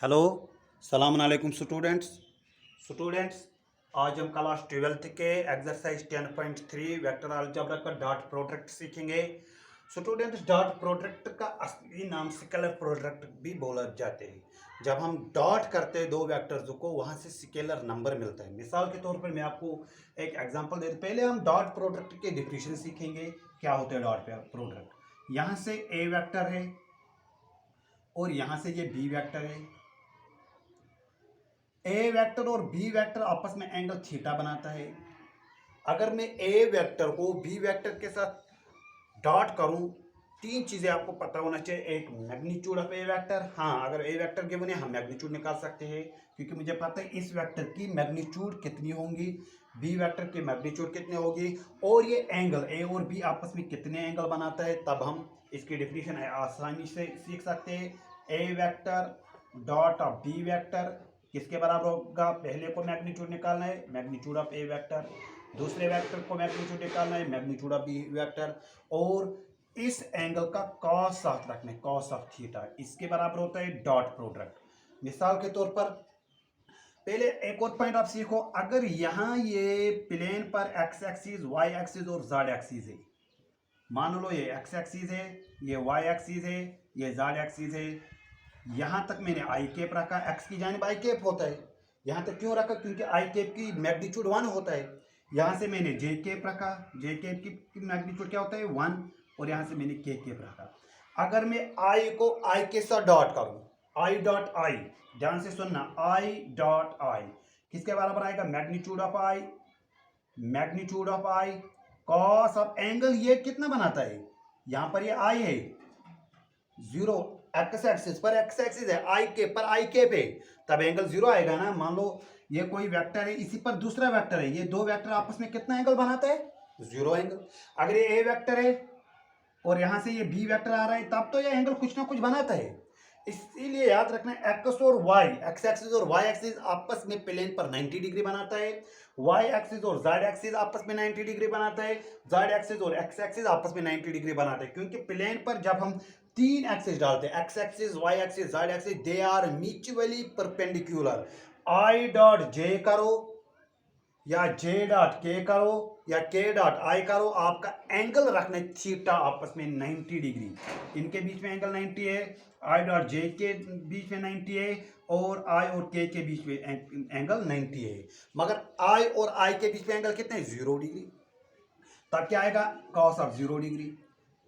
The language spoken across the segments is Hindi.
हेलो, सलाम अलैकुम स्टूडेंट्स। आज हम क्लास 12th के एक्सरसाइज 10.3 वेक्टर अलजेब्रा का डॉट प्रोडक्ट सीखेंगे। स्टूडेंट्स, डॉट प्रोडक्ट का असली नाम स्केलर प्रोडक्ट भी बोला जाते हैं। जब हम डॉट करते हैं दो वेक्टर्स को, वहां से स्केलर नंबर मिलता है। मिसाल के तौर पर मैं आपको एक एग्जांपल देता हूं। पहले हम डॉट प्रोडक्ट के डिफिनेशन सीखेंगे, क्या होता है डॉट प्रोडक्ट। यहाँ से ए वेक्टर है और यहाँ से ये बी वेक्टर है। ए वेक्टर और बी वेक्टर आपस में एंगल थीटा बनाता है। अगर मैं ए वेक्टर को बी वेक्टर के साथ डॉट करूं, तीन चीजें आपको पता होना चाहिए। एक, मैग्नीट्यूड ऑफ ए वेक्टर। हाँ, अगर ए वेक्टर के बने हम मैग्नीट्यूड निकाल सकते हैं, क्योंकि मुझे पता है इस वेक्टर की मैग्नीट्यूड कितनी होंगी, बी वेक्टर की मैग्नीट्यूड कितनी होगी, और ये एंगल ए और बी आपस में कितने एंगल बनाता है। तब हम इसकी डिफिनेशन आसानी से सीख सकते हैं। A vector dot of B vector किसके बराबर होगा। पहले को मैग्नीट्यूड निकालना है, मैग्नीट्यूड ऑफ ए वेक्टर। दूसरे वेक्टर को मैग्नीट्यूड निकालना है, मैग्नीट्यूड ऑफ बी वेक्टर। और इस एंगल का कॉस साथ रखना है, कॉस ऑफ थीटा। इसके बराबर होता है डॉट प्रोडक्ट। मिसाल के तौर पर पहले एक और पॉइंट आप सीखो। अगर यहां ये प्लेन पर एक्स एक्सिस, वाई एक्सिस और जेड एक्सिस है, मान लो ये एक्स एक्सिस है, ये वाई एक्सिस है, ये जेड एक्सिस है। यहां तक मैंने आई कैप रखा, एक्स की जानिब आई कैप होता है। यहां तक क्यों रखा, क्योंकि आई कैप की मैग्नीट्यूड 1 होता है। यहां से मैंने जे कैप रखा, जे कैप की मैग्नीट्यूड क्या होता है 1, और यहां से मैंने के कैप रखा। अगर मैं आई को आई के साथ डॉट करूं, आई डॉट आई, ध्यान से सुनना, आई डॉट आई किसके बराबर आएगा, magnitude of I, magnitude of I cos of angle. ये कितना बनाता है, यहां पर ये आई है 0, एक्स एक्सिस पर एक्स एक्सिस है, आई के पर आई के पे, तब एंगल 0 आएगा ना। मान लो ये कोई वेक्टर है, इसी पर दूसरा वेक्टर है, ये दो वेक्टर आपस में कितना एंगल बनाता है, 0 एंगल। अगर ये ए वेक्टर है और यहां से ये बी वेक्टर आ रहा है, तब तो ये एंगल कुछ ना कुछ बनाता है। इसीलिए याद रखना, एक्स और वाई, एक्स एक्सिस और वाई एक्सिस आपस में प्लेन पर 90 डिग्री बनाता है। वाई एक्सिस और जेड एक्सिस आपस में 90 डिग्री बनाता है। जेड एक्सिस और एक्स एक्सिस आपस में 90 डिग्री बनाते हैं, क्योंकि प्लेन पर जब हम तीन एक्सिस डालते हैं, x axis, y axis, z axis, they are mutually perpendicular. I dot j करो या जे डॉट के करो या के डॉट आई करो, आपका एंगल रखना है थीटा आपस में 90 डिग्री। इनके बीच में एंगल 90 है, आई डॉट जे के बीच में 90 है, और आई और के बीच में एंगल 90 है। मगर आई और आई के बीच में एंगल कितने, 0 डिग्री। तब क्या आएगा, cos of 0 degree.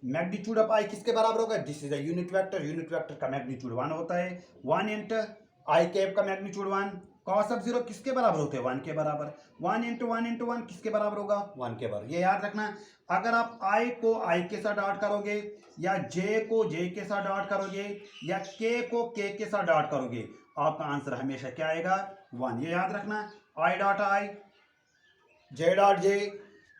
Magnitude of I किसके बराबर होगा, this is a unit vector, unit vector का मैग्नीट्यूड 1 होता है। 1 इंटू आई कैप का मैग्नीट्यूड 1, कॉस ऑफ 0 किसके बराबर होते हैं, 1 के बराबर। 1 इंटू 1 इंटू 1 किसके बराबर होगा, 1 के बराबर। ये याद रखना। अगर आप आई को आई के साथ डॉट करोगे, या जे को जे के साथ डॉट करोगे, या के को के साथ डॉट करोगे, आपका आंसर हमेशा क्या आएगा, 1। ये याद रखना, I dot I, J dot J,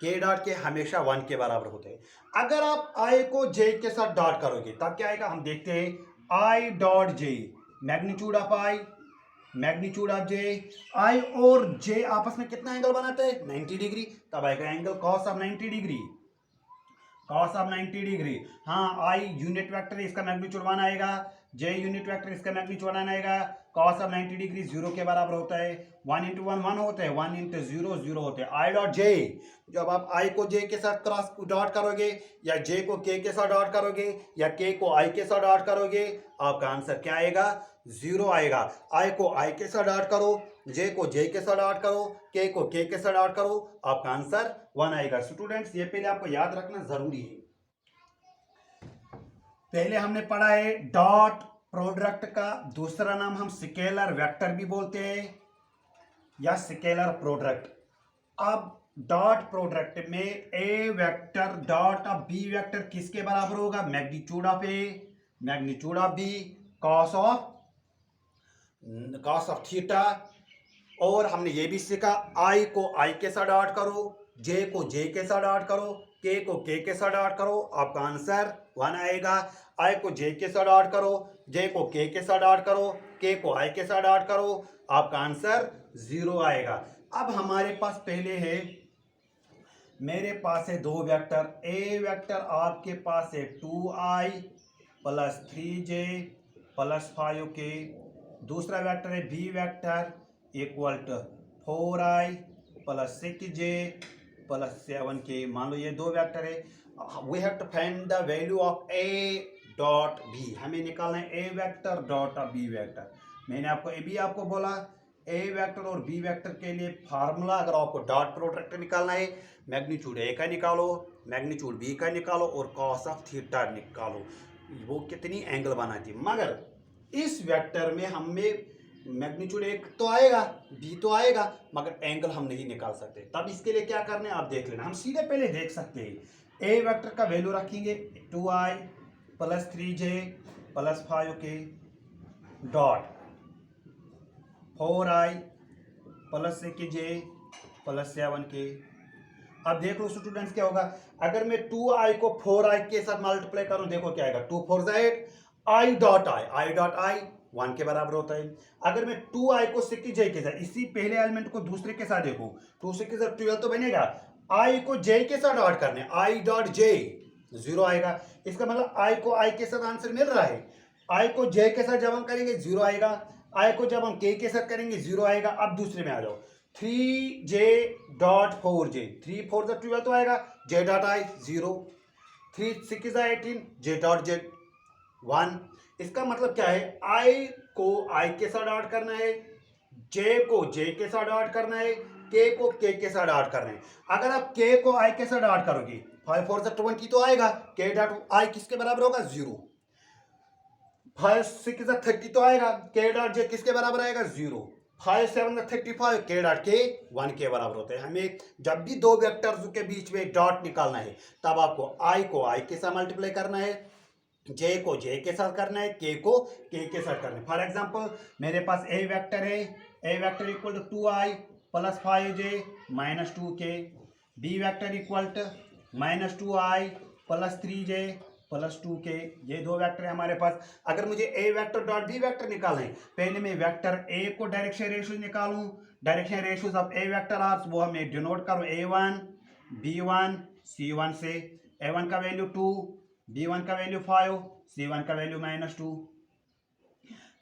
के डॉट के हमेशा 1 के बराबर होते हैं। अगर आप आई को जे के साथ डॉट करोगे, तब क्या आएगा, हम देखते हैं। I dot J, magnitude of I, magnitude of J. I और जे आपस में कितना एंगल बनाते हैं, 90 डिग्री। तब आएगा angle cos of 90 degree, cos of 90 degree. हाँ, आई यूनिट वेक्टर, इसका मैग्नीट्यूड 1 आएगा, जे यूनिट वेक्टर, इसका मैग्नीट्यूड 1 आएगा। कॉस ऑफ 90 डिग्री 0 के बराबर होता है। 1 इंटू 1 1 होता है, 1 इंटू 0 0 होते हैं। आई डॉट जे, जब आप आई को जे के साथ क्रॉस डॉट करोगे, या जे को के साथ डॉट करोगे, या के को आई के साथ डॉट करोगे, आपका आंसर क्या आएगा, 0 आएगा। आई को आई के साथ डॉट करो, जे को जे के साथ डॉट करो, के को के साथ डॉट करो, आपका आंसर 1 आएगा। स्टूडेंट्स, ये पहले आपको याद रखना जरूरी है। पहले हमने पढ़ा है डॉट प्रोडक्ट का दूसरा नाम हम स्केलर वेक्टर भी बोलते हैं, या स्केलर प्रोडक्ट। अब डॉट प्रोडक्ट में A vector dot of B vector किसके बराबर होगा, magnitude of A, magnitude of B, cos of theta. और हमने ये भी सीखा, आई को आई के साथ डॉट करो, जे को जे के साथ डॉट करो, के को के साथ डॉट करो, आपका आंसर 1 आएगा। आई को जे के साथ डॉट करो, जे को के साथ डॉट करो, के को आई के साथ डॉट करो, आपका आंसर 0 आएगा। अब हमारे पास पहले है, मेरे पास है दो वेक्टर। ए वेक्टर आपके पास है 2i plus 3j plus 5k, दूसरा वेक्टर है b vector equal to 4i plus 6j plus 7k। मान लो ये दो वेक्टर है, we have to find the value of a dot b। हमें निकालना है a vector dot of b vector. मैंने आपको अभी आपको बोला a वेक्टर और b वेक्टर के लिए फार्मूला, अगर आपको डॉट प्रोडक्ट निकालना है, मैग्नीट्यूड a का निकालो, मैग्नीट्यूड b का निकालो और कॉस ऑफ थीटा निकालो, वो कितनी एंगल बनाती है। मगर इस वेक्टर में हमें मैग्नीट्यूड एक तो आएगा, बी तो आएगा, मगर एंगल हम नहीं निकाल सकते। तब इसके लिए क्या करना है आप देख लेना। हम सीधे पहले देख सकते हैं ए वेक्टर का वैल्यू रखेंगे 2i plus 3j plus 5k dot 4i plus 6j plus 7k। अब देख लो स्टूडेंट्स क्या होगा, अगर मैं 2i को 4i के साथ मल्टीप्लाई करूं, देखो क्या आएगा, 2 4 8 i डॉट i 1 के बराबर होता है। अगर मैं 2i को 6j के साथ, इसी पहले एलिमेंट को दूसरे के साथ देखो, 2 6 के साथ 12 तो बनेगा, i को j के साथ डॉट करने, i डॉट j 0 आएगा। इसका मतलब i को i के साथ आंसर मिल रहा है, i को j के साथ जब हम करेंगे 0 आएगा, i को जब हम k के साथ करेंगे 0 आएगा। अब दूसरे में आ जाओ, 3j डॉट 4j, 3 4 12 तो आएगा, j dot i 0, 3 6 18, j dot j 1। इसका मतलब क्या है, i को i के साथ डॉट करना है, j को j के साथ डॉट करना है, k को k के साथ डॉट करना है। अगर आप k को i के साथ डॉट करोगे, 5 4 20 तो आएगा, k डॉट i किसके बराबर होगा 0, 5 6 30 तो आएगा, k डॉट j किसके बराबर आएगा 0, 5 7 35, k डॉट k 1 के बराबर होते हैं। हमें जब भी दो वेक्टर्स के बीच में डॉट निकालना है, तब आपको i को i के साथ मल्टीप्लाई करना है, j को j के साथ करना है, k को k के साथ करना है। फॉर एग्जांपल मेरे पास a वेक्टर है, a vector equal to 2i plus 5j minus 2k, b vector equal to minus 2i plus 3j plus 2k। ये दो वेक्टर है हमारे पास। अगर मुझे a vector dot b vector निकालना है, पहले मैं वेक्टर a को डायरेक्शन रेशियो निकालूं, direction ratios of a vector are, वो हमें डिनोट करो a1 b1 c1 से। a1 का वैल्यू 2, b1 का वैल्यू 5, c1 का वैल्यू -2।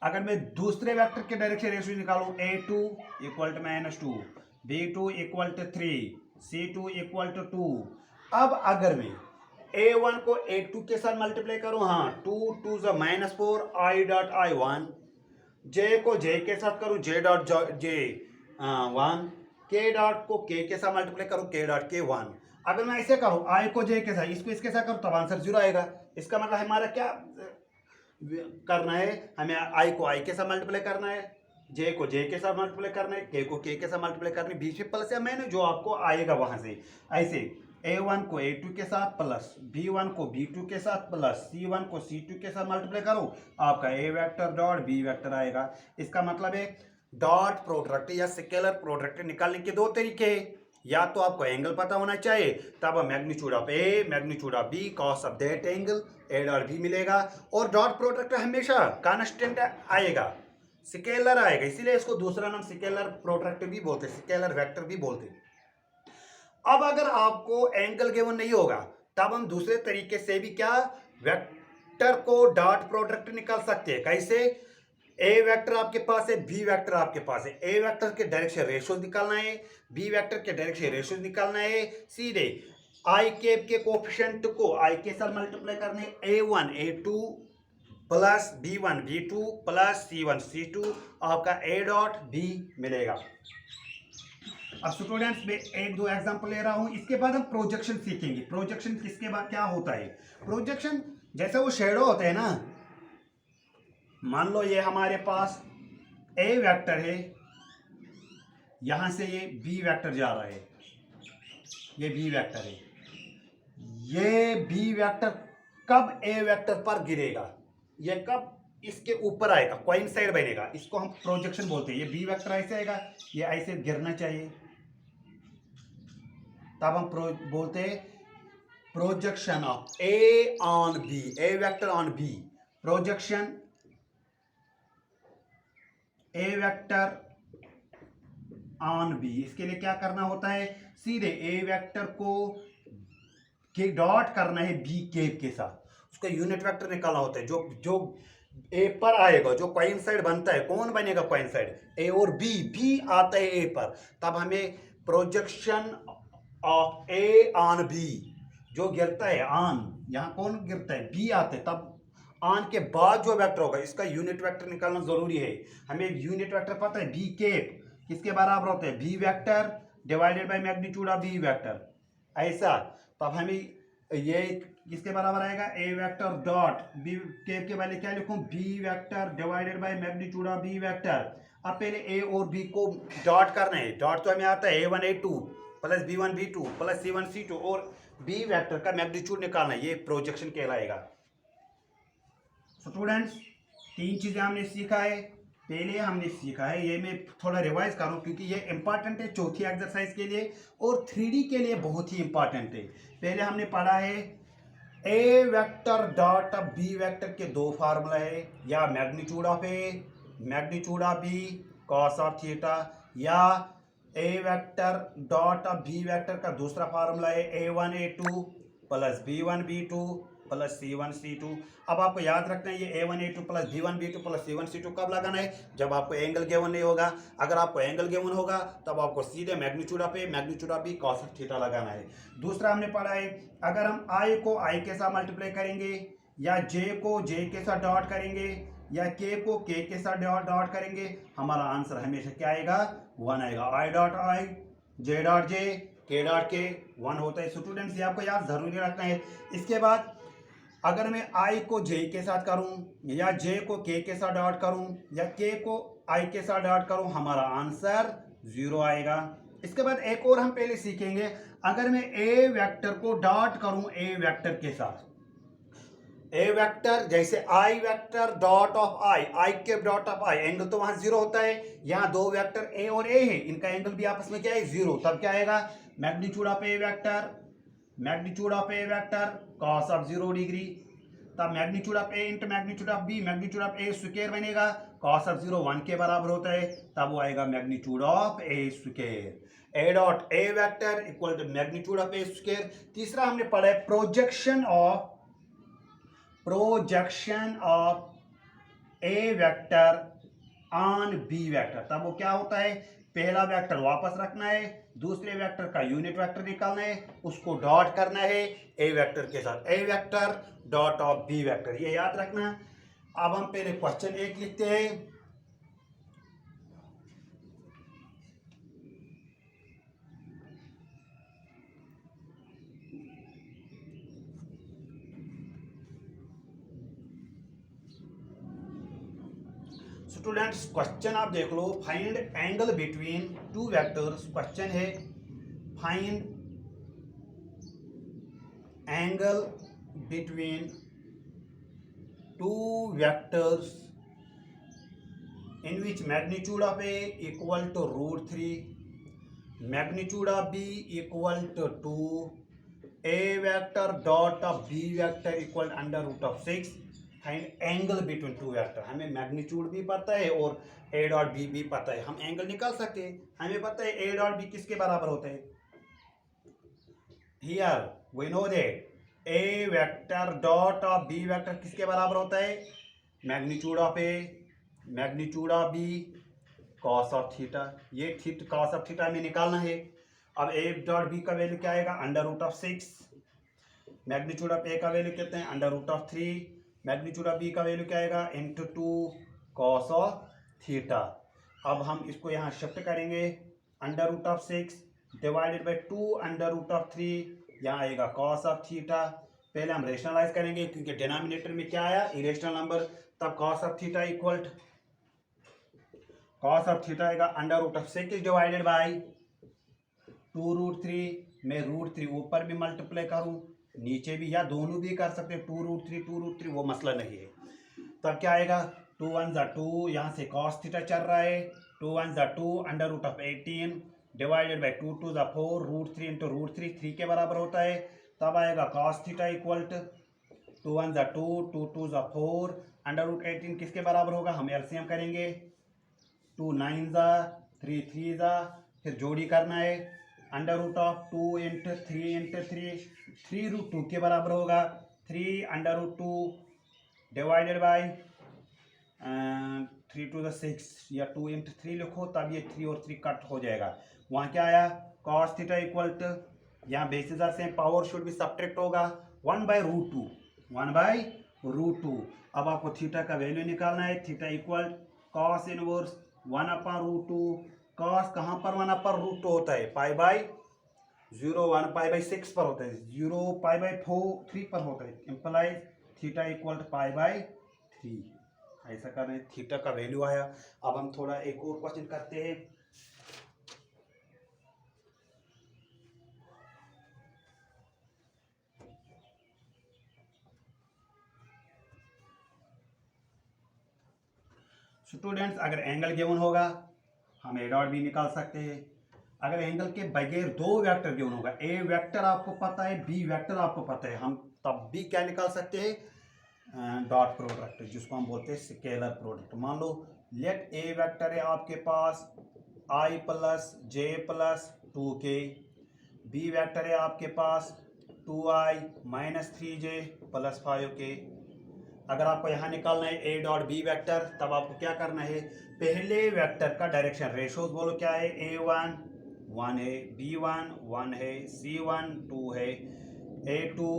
अगर मैं दूसरे वेक्टर के डायरेक्शन रेशियो निकालूं, a2 equal to -2, b2 equal to 3, c2 equal to 2। अब अगर मैं a1 को a2 के साथ मल्टीप्लाई करूं, हाँ 2 2 -4 i डॉट i1, j को j के साथ करूं, j dot j 1, k dot को k के साथ मल्टीप्लाई करूं, k डॉट k 1। अगर मैं ऐसे करूं, i को j के साथ, इसको इसके साथ करूं, तब आंसर 0 आएगा। इसका मतलब हमारा क्या करना है, हमें i को i के साथ मल्टीप्लाई करना है, j को j के साथ मल्टीप्लाई करना है, k को k के साथ मल्टीप्लाई करना है, बीच में प्लस या माइनस जो आपको आएगा वहां से। ऐसे a1 को a2 के साथ प्लस b1 को b2 के साथ प्लस c1 को c2 के साथ मल्टीप्लाई करो, आपका a vector dot b vector आएगा। इसका मतलब है डॉट प्रोडक्ट या स्केलर प्रोडक्ट निकालने के दो तरीके हैं, या तो आपको एंगल पता होना चाहिए, तब magnitude of a magnitude of b cos of that angle a dot b मिलेगा, और डॉट प्रोडक्ट हमेशा कांस्टेंट आएगा, स्केलर आएगा, इसीलिए इसको दूसरा नाम स्केलर प्रोडक्ट भी बोलते हैं, स्केलर वेक्टर भी बोलते हैं। अब अगर आपको एंगल गिवन नहीं होगा, तब हम दूसरे तरीके से भी क्या वेक्टर को डॉट प्रोडक्ट निकाल सकते हैं। कैसे, ए वेक्टर आपके पास है, बी वेक्टर आपके पास है, ए वेक्टर के डायरेक्शन रेशियो निकालना है, बी वेक्टर के डायरेक्शन रेशियो निकालना है, सीधे आई कैप के कोफिशिएंट को आई के साथ मल्टीप्लाई करने, a1 a2 plus b1 b2 plus c1 c2, आपका a डॉट b मिलेगा। अब स्टूडेंट्स मैं एक दो एग्जांपल ले रहा हूं, इसके बाद हम प्रोजेक्शन सीखेंगे। प्रोजेक्शन किसके बाद क्या होता है, प्रोजेक्शन जैसे वो शेडो होते हैं ना, मान लो ये हमारे पास a वेक्टर है, यहां से ये b वेक्टर जा रहा है, ये b वेक्टर है, ये b वेक्टर कब a वेक्टर पर गिरेगा, ये कब इसके ऊपर आएगा, कोइंसाइड बनेगा, इसको हम प्रोजेक्शन बोलते हैं। ये b वेक्टर ऐसे आएगा, ये ऐसे गिरना चाहिए, तब हम बोलते हैं projection of a on b, a vector on b, projection a vector on b। इसके लिए क्या करना होता है, सीधे a वेक्टर को डॉट करना है b कैप के साथ, उसका यूनिट वेक्टर निकालना होता है, जो ए पर आएगा, जो कोइंसाइड बनता है, कौन बनेगा कोइंसाइड? ए और बी आता है ए पर, तब हमें projection of a on b, जो गिरता है ऑन, यहाँ कौन गिरता है? बी आते, तब ऑन के बाद जो वेक्टर होगा इसका यूनिट वेक्टर निकालना जरूरी है। हमें यूनिट वेक्टर पता है, बी कैप किसके बराबर होता है? B vector divided by magnitude of B vector, ऐसा। तब हमें ये किसके बराबर आएगा? A vector dot b cap के पहले क्या लिखूं? B vector divided by magnitude of B vector. अब पहले ए और बी को डॉट करना है, डॉट तो हमें आता है a1 a2 plus b1 b2 plus c1 c2, और बी वेक्टर का मैग्नीट्यूड निकालना है, ये प्रोजेक्शन कहलाएगा। स्टूडेंट्स, तीन चीजें हमने सीखा है। पहले हमने सीखा है, ये मैं थोड़ा रिवाइज करूं क्योंकि ये इंपॉर्टेंट है चौथी एक्सरसाइज के लिए और 3D के लिए बहुत ही इंपॉर्टेंट है। पहले हमने पढ़ा है A vector dot of B vector के दो फार्मूला है, या magnitude of A, magnitude of B, cos of theta, या A vector dot of B vector का दूसरा फार्मूला है a1 a2 plus b1 b2 plus c1 c2। अब आपको याद रखना है ये a1 a2 plus b1 b2 plus c1 c2 कब लगाना है? जब आपको एंगल गिवन नहीं होगा। अगर आपको एंगल गिवन होगा तब आपको सीधे magnitude of A magnitude of B cos of theta लगाना है। दूसरा हमने पढ़ा है, अगर हम i को i के साथ मल्टीप्लाई करेंगे, या j को j के साथ डॉट करेंगे, या k को k के साथ डॉट करेंगे, हमारा आंसर हमेशा क्या आएगा? 1 आएगा। i dot i, j dot j, k dot k 1 होता है। स्टूडेंट्स, ये आपको याद जरूरी रखना है। इसके बाद अगर मैं i को j के साथ करूं, या j को k के साथ डॉट करूं, या k को i के साथ डॉट करूं, हमारा आंसर 0 आएगा। इसके बाद एक और हम पहले सीखेंगे, अगर मैं a वेक्टर को डॉट करूं a वेक्टर के साथ, ए वेक्टर जैसे आई वेक्टर डॉट ऑफ आई के डॉट ऑफ आई, एंगल तो वहां 0 होता है। यहाँ दो वेक्टर ए और ए है, इनका एंगल भी आपस में क्या है? 0। तब क्या आएगा? Magnitude of A vector, magnitude of A vector cos of 0 degree. तब magnitude of A into magnitude of B, magnitude of A square बनेगा, कॉस ऑफ 0 1 के बराबर होता है, तब वो आएगा magnitude of A square. A dot A vector equal to magnitude of A square. तीसरा हमने पढ़ा है projection of A vector on B vector. तब वो क्या होता है? पहला वेक्टर वापस रखना है, दूसरे वेक्टर का यूनिट वेक्टर निकालना है, उसको डॉट करना है ए वेक्टर के साथ, A vector dot of B vector, ये याद रखना। अब हम पहले क्वेश्चन 1 लिखते हैं। स्टूडेंट्स, क्वेश्चन आप देख लो, find angle between two vectors. Question है find angle between two vectors in which magnitude of A equal to √3, magnitude of B equal to 2, A vector dot of B vector equal under root of 6, find angle between to vector. हमें मैग्नीट्यूड भी पता है और ए डॉट बी भी पता है, हम एंगल निकाल सकते हैं। हमें पता है ए डॉट बी किसके बराबर होते हैं। Here we know that A vector dot of B vector किसके बराबर होता है? Magnitude of A magnitude of B cos of theta. ये कॉस ऑफ थीटा में निकालना है। अब ए डॉट बी का वैल्यू क्या आएगा? Under root of 6। Magnitude of A का वैल्यू कितने हैं? Under root of 3। Magnitude of B का वैल्यू क्या आएगा? Into 2 cos of theta. अब हम इसको यहाँ शिफ्ट करेंगे, under root of 6 divided by 2 under root of 3, यहाँ आएगा कॉस ऑफ थीटा। पहले हम रेशनलाइज करेंगे क्योंकि डिनोमिनेटर में क्या आया? Irrational number. तब cos of theta equal cos of theta आएगा under root of 6 divided by 2√3। मैं √3 ऊपर भी मल्टीप्लाई करूँ, नीचे भी, या दोनों भी कर सकते हैं, 2√3 वो मसला नहीं है। तब क्या आएगा? 2 1 ज़ा 2, यहाँ से कॉस थीटा चल रहा है, 2 1 ज़ा 2 under root of 18 divided by 2 2 ज़ा 4 √3 इंटू √3 3 के बराबर होता है। तब आएगा कॉस थीटा इक्वल टू 2 1 ज़ा 2 2 2 ज़ा 4 अंडर रूट 18 किसके बराबर होगा? हम एलसीएम करेंगे, 2 9 ज़ा 3 3 ज़ा, फिर जोड़ी करना है, under root of 2 into 3 into 3 √2 के बराबर होगा, 3 under root 2 divided by 3 to the 6 या 2 इंटू 3 लिखो, तब ये 3 और 3 कट हो जाएगा। वहाँ क्या आया, cos थीटा इक्वल टू, यहाँ basis are same, power should भी सब्ट्रैक्ट होगा 1/√2, 1/√2। अब आपको थीटा का वैल्यू निकालना है, theta equal cos inverse 1/√2। cos कहाँ पर 1/√2 होता है, π/0, 1 π/6 पर होता है, 0 π/3 पर होता है, इम्प्लाइज थीटा इक्वल टू π/3। ऐसा कर रहे हैं, थीटा का वैल्यू आया। अब हम थोड़ा एक और क्वेश्चन करते हैं। स्टूडेंट्स, अगर एंगल गिवन होगा हम ए डॉट बी निकाल सकते हैं। अगर एंगल के बगैर दो वेक्टर गिवन होगा, ए वेक्टर आपको पता है, बी वेक्टर आपको पता है, हम तब भी क्या निकाल सकते हैं, डॉट प्रोडक्ट, जिसको हम बोलते हैं स्केलर प्रोडक्ट। मान लो लेट ए वेक्टर है आपके पास i plus j plus 2k, b vector है आपके पास 2i minus 3j plus 5k। अगर आपको यहाँ निकालना है ए डॉट बी वेक्टर, तब आपको क्या करना है, पहले वेक्टर का डायरेक्शन रेशोज बोलो क्या है, a1 1 है, b1 1 है, c1 2 है, a2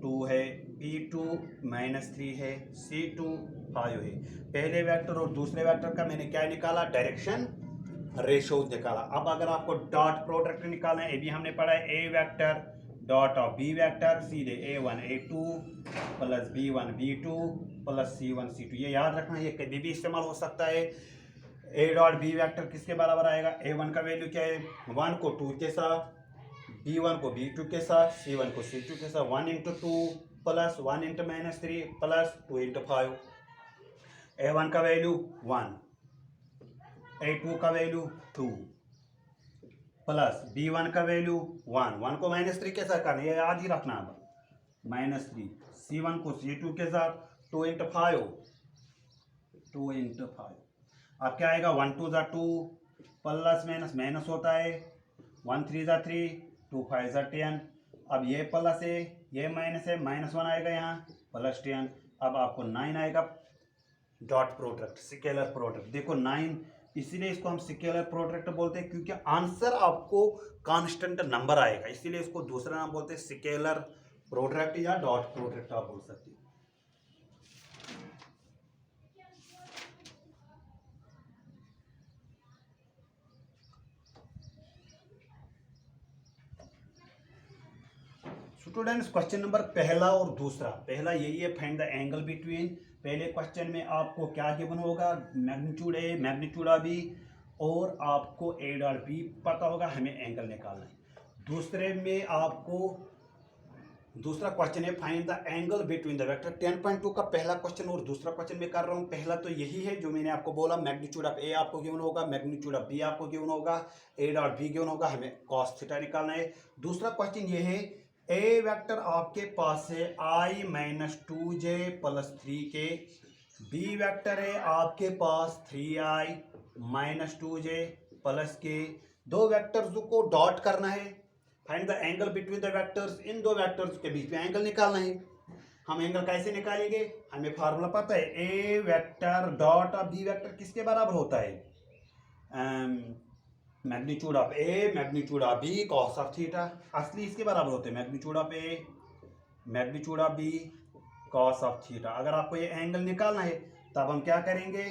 2 है, b2 -3 है, c2 5 है। पहले वेक्टर और दूसरे वेक्टर का मैंने क्या निकाला, डायरेक्शन रेशोज निकाला। अब अगर आपको डॉट प्रोडक्ट निकालना है, ये भी हमने पढ़ा है, A vector dot of B vector, सीधे a1 a2 plus b1 b2 plus c1 c2। ये याद रखना, ये कभी भी इस्तेमाल हो सकता है। ए डॉट बी वेक्टर किसके बराबर आएगा, a1 का वैल्यू क्या है, 1 को 2 के साथ, b1 को b2 के साथ, c1 को c2 के साथ, 1 into 2 plus 1 into -3 plus 2 into 5। a1 का वैल्यू 1, a2 का वैल्यू 2 प्लस b1 का वैल्यू 1, 1 को -3 के साथ करना, ये याद ही रखना। अब -3, c1 को c2 के साथ, 2 इंटू 5, 2 इंटू 5। अब क्या आएगा, 1 2 ज़ा 2 प्लस माइनस माइनस होता है, 1 3 ज़ा 3, 2 5 ज़ा 10। अब ये प्लस है, ये माइनस है, -1 आएगा यहाँ, प्लस 10। अब आपको 9 आएगा। डॉट प्रोडक्ट, स्केलर प्रोडक्ट, देखो 9, इसीलिए इसको हम स्केलर प्रोडक्ट बोलते हैं, क्योंकि आंसर आपको कांस्टेंट नंबर आएगा, इसीलिए इसको दूसरा नाम बोलते हैं स्केलर प्रोडक्ट या डॉट प्रोडक्ट आप बोल सकते हैं। स्टूडेंट्स, क्वेश्चन नंबर पहला और दूसरा, पहला यही है, फाइंड द एंगल बिटवीन। पहले क्वेश्चन में आपको क्या गिवन होगा, मैग्नीट्यूड ए मैग्नीट्यूड बी, और आपको ए डॉट बी पता होगा, हमें एंगल निकालना है। दूसरे में आपको दूसरा क्वेश्चन है, find the angle between the vector. 10.2 का पहला क्वेश्चन और दूसरा क्वेश्चन में कर रहा हूँ। पहला तो यही है जो मैंने आपको बोला, मैग्नीट्यूड ऑफ ए आपको गिवन होगा, मैग्नीट्यूड ऑफ बी आपको गिवन होगा, ए डॉट बी गिवन होगा, हमें कॉस थीटा निकालना है। दूसरा क्वेश्चन ये है, ए वेक्टर आपके पास है i - 2j plus 3k, B vector है आपके पास 3i - 2j प्लस k। दो वेक्टर्स को डॉट करना है, find the angle between the vectors, इन दो वेक्टर्स के बीच में एंगल निकालना है। हम एंगल कैसे निकालेंगे, हमें फार्मूला पता है, A vector dot of B vector किसके बराबर होता है, magnitude of A magnitude of B cos of theta, असली इसके बराबर होते हैं, magnitude of A magnitude of B cos of theta. अगर आपको ये एंगल निकालना है, तब हम क्या करेंगे,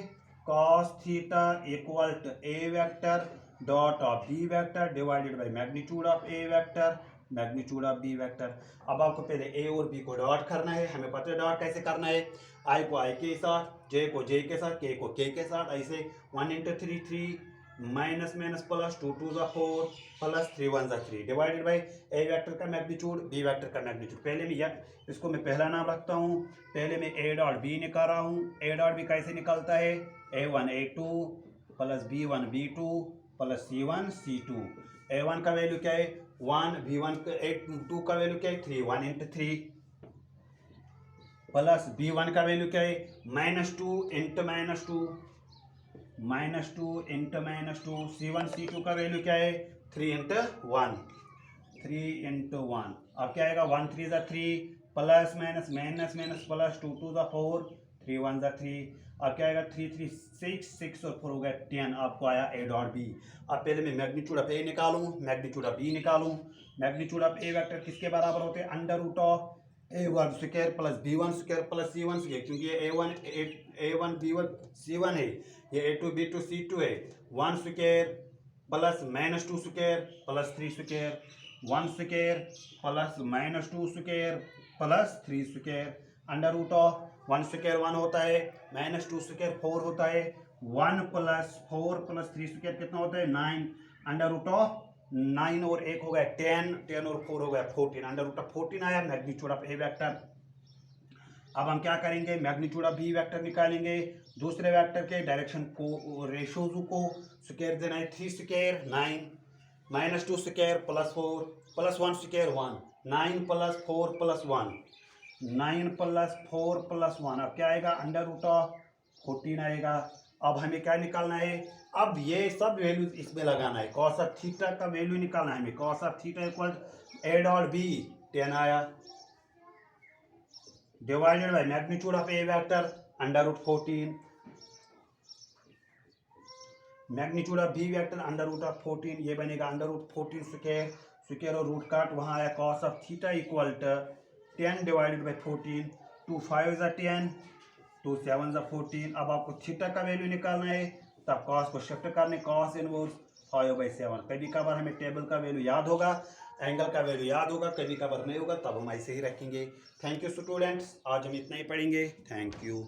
cos theta equal to a vector dot of B vector divided by magnitude of A vector magnitude of B vector. अब आपको पहले ए और बी को डॉट करना है, हमें पता है डॉट कैसे करना है, आई को आई के साथ, जे को जे के साथ, के को के साथ, ऐसे 1 इंटू 3 3 माइनस माइनस प्लस 2 2 ज़ा 4 प्लस 3 1 ज़ा 3 डिवाइडेड बाई ए वेक्टर का मैग्नीट्यूड बी वेक्टर का मैग्नीट्यूड। पहले मैं इसको मैं पहला नाम रखता हूँ, पहले मैं ए डॉट बी निकाल रहा हूँ। ए डॉट बी कैसे निकलता है, a1 a2 plus b1 b2 plus c1 c2। a1 का वैल्यू क्या है 1, b1 a2 का वैल्यू क्या है 3, 1 इंटू 3 प्लस b1 का वैल्यू क्या है -2 इंटू -2 -2 इंटू -2, c1 c2 का वैल्यू क्या है 3 इंटू 1 3 इंटू 1। अब क्या आएगा 1 3 ज़ा 3 plus minus minus minus plus 2 2 ज़ा 4 3 1 ज़ा 3। अब क्या आएगा 3 3 6 और 4 हो गया 10, आपको आया ए डॉट बी। अब पहले मैं मैग्नीट्यूड ऑफ ए निकालूं, मैग्नीट्यूड ऑफ बी निकालूं। मैग्नीट्यूड ऑफ ए वेक्टर किसके बराबर होते हैं, under root of a1 square plus b1 square plus c1 square, क्योंकि ये a1 b1 c1 है, ये a2 b2 c2 है। 1 square plus minus 2 square plus 3 square, 1 square plus minus 2 square plus 3 square, under root of 1 square 1 होता है, माइनस 2 स्क्वायर 4 होता है, 1 प्लस 4 प्लस 3 स्क्वायर कितना होता है 9, अंडर रूट ऑफ 9 और 1 हो गया 10, 10 और 4 हो गया 14, अंडर रूट ऑफ 14 आया मैग्नीट्यूड ऑफ ए वेक्टर। अब हम क्या करेंगे, मैग्नीट्यूड ऑफ बी वेक्टर निकालेंगे। दूसरे वेक्टर के डायरेक्शन को रेशोज को स्क्वायर देना है, 3 square 9 minus 2 square plus 4 plus 1 square 1, 9 plus 4 plus 1, 9 plus 4 plus 1, अब क्या आएगा अंडर रूट ऑफ 14 आएगा। अब हमें क्या निकालना है, अब ये सब वैल्यू इसमें लगाना है, कॉस ऑफ थीटा का वैल्यू निकालना है हमें, cos of theta equal a dot b 10 आया, divided by magnitude of A vector under root 14, magnitude of B vector under root of 14, ये बनेगा अंडर रूट 14 स्क्वायर, स्क्वायर और रूट काट वहाँ आया, cos of theta equal to 10 divided by 14, 2 5 ज़ा 10, 2 7 ज़ा 14। अब आपको थीटा का वैल्यू निकालना है, तब कॉस को शिफ्ट करने, कॉस इनवर्स 5/7। कभी कभार हमें टेबल का वैल्यू याद होगा, एंगल का वैल्यू याद होगा, कभी कभार नहीं होगा, तब हम ऐसे ही रखेंगे। थैंक यू स्टूडेंट्स, आज हम इतना ही पढ़ेंगे। Thank you.